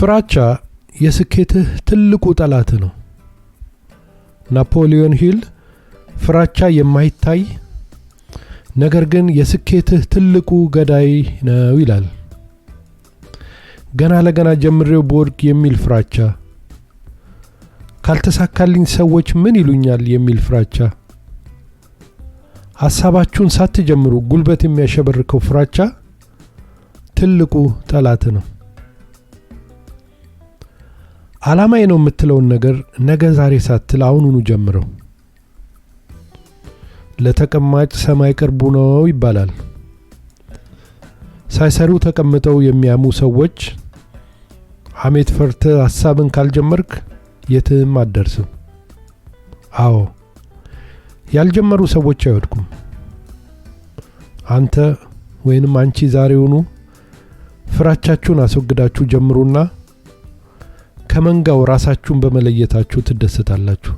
ፍራቻ የስኬትህ ትልቁ ጠላት ነው። ናፖሊዮን ሂል ፍራቻ የማይታይ ነገር ግን የስኬትህ ትልቁ ገዳይ ነው ይላል። ገና ለገና ጀምሬው ቦርግ የሚል ፍራቻ፣ ካልተሳካልኝ ሰዎች ምን ይሉኛል የሚል ፍራቻ፣ ሐሳባችሁን ሳትጀምሩ ጉልበት የሚያሸበርከው ፍራቻ ትልቁ ጠላት ነው። ዓላማዬ ነው የምትለውን ነገር ነገ ዛሬ ሳትል አሁኑኑ ጀምረው። ለተቀማጭ ሰማይ ቅርቡ ነው ይባላል። ሳይሰሩ ተቀምጠው የሚያሙ ሰዎች ሐሜት ፈርተህ ሐሳብን ካልጀመርክ የትም አትደርስም። አዎ ያልጀመሩ ሰዎች አይወድቁም። አንተ ወይንም አንቺ ዛሬውኑ ፍራቻችሁን አስወግዳችሁ ጀምሩና ከመንጋው ራሳችሁን በመለየታችሁ ትደሰታላችሁ።